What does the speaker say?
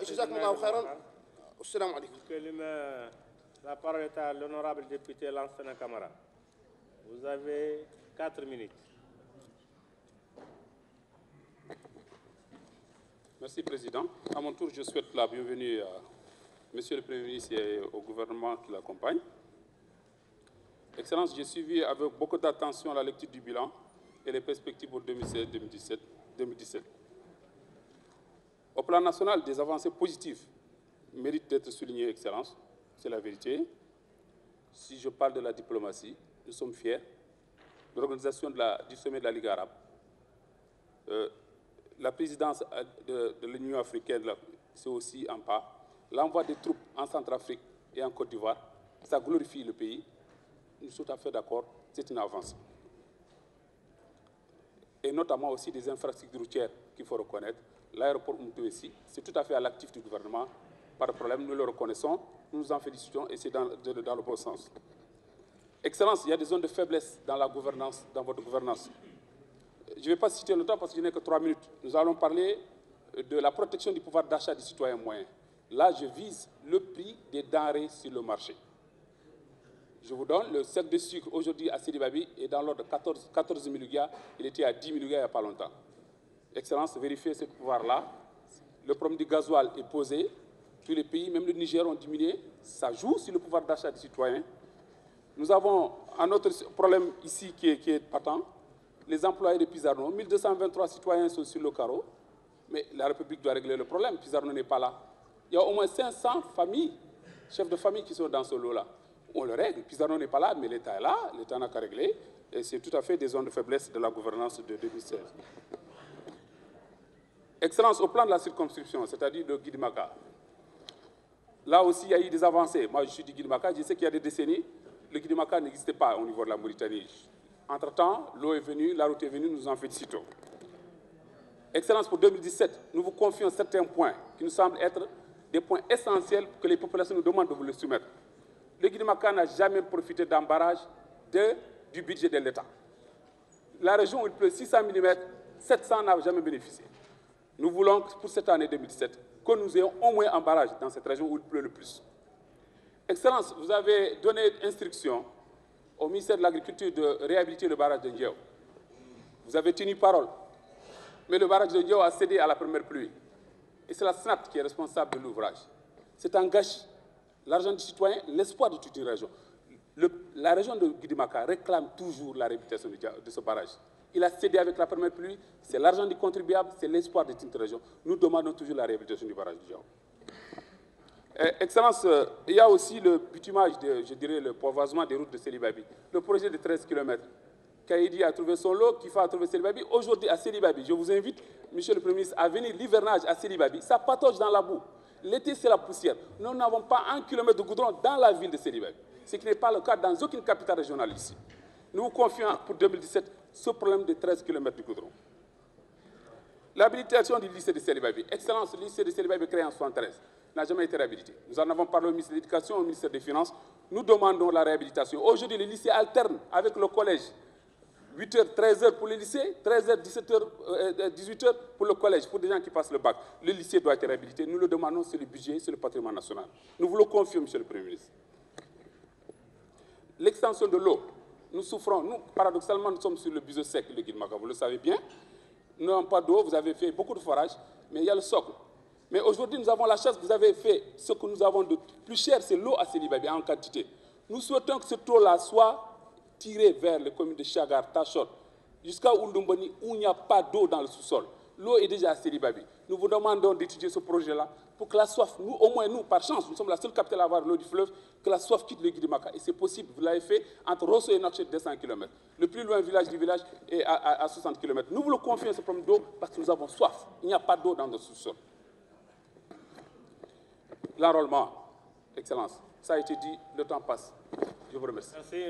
Jazakumullahu khairan. Assalamu alaikum. La parole est à l'honorable député Lansana Camara. Vous avez 4 minutes. Merci, Président. À mon tour, je souhaite la bienvenue à Monsieur le Premier ministre et au gouvernement qui l'accompagne. Excellence, j'ai suivi avec beaucoup d'attention la lecture du bilan et les perspectives pour 2016-2017. Au plan national, des avancées positives méritent d'être soulignées, Excellence, c'est la vérité. Si je parle de la diplomatie, nous sommes fiers de l'organisation du sommet de la Ligue arabe. La présidence de l'Union africaine, c'est aussi un pas. L'envoi des troupes en Centrafrique et en Côte d'Ivoire, ça glorifie le pays. Nous sommes tout à fait d'accord, c'est une avancée. Et notamment aussi des infrastructures routières qu'il faut reconnaître. L'aéroport Mtouessi, c'est tout à fait à l'actif du gouvernement. Pas de problème, nous le reconnaissons, nous nous en félicitons et c'est dans le bon sens. Excellence, il y a des zones de faiblesse dans la gouvernance, dans votre gouvernance. Je ne vais pas citer le temps parce que je n'ai que 3 minutes. Nous allons parler de la protection du pouvoir d'achat des citoyens moyens. Là, je vise le prix des denrées sur le marché. Je vous donne le sac de sucre aujourd'hui à Sidi Babi est dans l'ordre de 14 000 UGA. Il était à 10 000 UGA il n'y a pas longtemps. Excellence, vérifiez ce pouvoir-là. Le problème du gasoil est posé. Tous les pays, même le Niger, ont diminué. Ça joue sur le pouvoir d'achat des citoyens. Nous avons un autre problème ici qui est patent. Les employés de Pizarno, 1223 citoyens sont sur le carreau. Mais la République doit régler le problème. Pizarno n'est pas là. Il y a au moins 500 familles, chefs de famille qui sont dans ce lot-là. On le règle. Pizarro n'est pas là, mais l'État est là. L'État n'a qu'à régler. Et c'est tout à fait des zones de faiblesse de la gouvernance de 2016. Excellence, au plan de la circonscription, c'est-à-dire de Guidimaka. Là aussi, il y a eu des avancées. Moi, je suis du Guidimaka. Je sais qu'il y a des décennies, le Guidimaka n'existait pas au niveau de la Mauritanie. Entre-temps, l'eau est venue, la route est venue, nous en félicitons. Excellence, pour 2017, nous vous confions certains points qui nous semblent être des points essentiels que les populations nous demandent de vous les soumettre. Le Guidimaka n'a jamais profité d'un barrage du budget de l'État. La région où il pleut 600 mm, 700 n'a jamais bénéficié. Nous voulons, pour cette année 2017, que nous ayons au moins un barrage dans cette région où il pleut le plus. Excellence, vous avez donné instruction au ministère de l'Agriculture de réhabiliter le barrage de Ndiaye. Vous avez tenu parole. Mais le barrage de Ndiaye a cédé à la première pluie. Et c'est la SNAT qui est responsable de l'ouvrage. C'est un gâchis. L'argent du citoyen, l'espoir de toute une région. La région de Guidimaka réclame toujours la réhabilitation de ce barrage. Il a cédé avec la première pluie, c'est l'argent du contribuable, c'est l'espoir de toute une région. Nous demandons toujours la réhabilitation du barrage du Diao. Excellence, il y a aussi le bitumage, je dirais, le pavoisement des routes de Sélibabi. Le projet de 13 km. Kaïdi a trouvé son lot, Kifa a trouvé Sélibabi. Aujourd'hui, à Sélibabi, je vous invite, Monsieur le Premier ministre, à venir l'hivernage à Sélibabi. Ça patauge dans la boue. L'été, c'est la poussière. Nous n'avons pas 1 km de goudron dans la ville de Sélibabi. Ce qui n'est pas le cas dans aucune capitale régionale ici. Nous vous confions pour 2017 ce problème de 13 km de goudron. L'habilitation du lycée de Sélibabi. Excellence, le lycée de Sélibabi créé en 1973 n'a jamais été réhabilité. Nous en avons parlé au ministère de l'Éducation, au ministère des Finances. Nous demandons la réhabilitation. Aujourd'hui, le lycée alterne avec le collège. 8h, 13h pour le lycée, 13h, 17h, 18h pour le collège, pour des gens qui passent le bac. Le lycée doit être réhabilité. Nous le demandons, c'est le budget, c'est le patrimoine national. Nous vous le confions, Monsieur le Premier ministre. L'extension de l'eau. Nous souffrons, nous, paradoxalement, nous sommes sur le buseau sec, le Guidimaka, vous le savez bien. Nous n'avons pas d'eau, vous avez fait beaucoup de forages, mais il y a le socle. Mais aujourd'hui, nous avons la chance, vous avez fait ce que nous avons de plus cher, c'est l'eau à Sélibabi en quantité. Nous souhaitons que cette eau-là soit tirée vers les communes de Chagar, Tachot, jusqu'à Oundumbani, où il n'y a pas d'eau dans le sous-sol. L'eau est déjà à Sélibabi. Nous vous demandons d'étudier ce projet-là pour que la soif, nous, au moins nous, par chance, nous sommes la seule capitale à avoir l'eau du fleuve, que la soif quitte le Guidimaka. Et c'est possible, vous l'avez fait entre Rosso et Notchet, 200 km. Le plus loin village du village est à 60 km. Nous vous le confions ce problème d'eau parce que nous avons soif. Il n'y a pas d'eau dans notre sous-sol. L'enrôlement, Excellence, ça a été dit, le temps passe. Je vous remercie. Merci.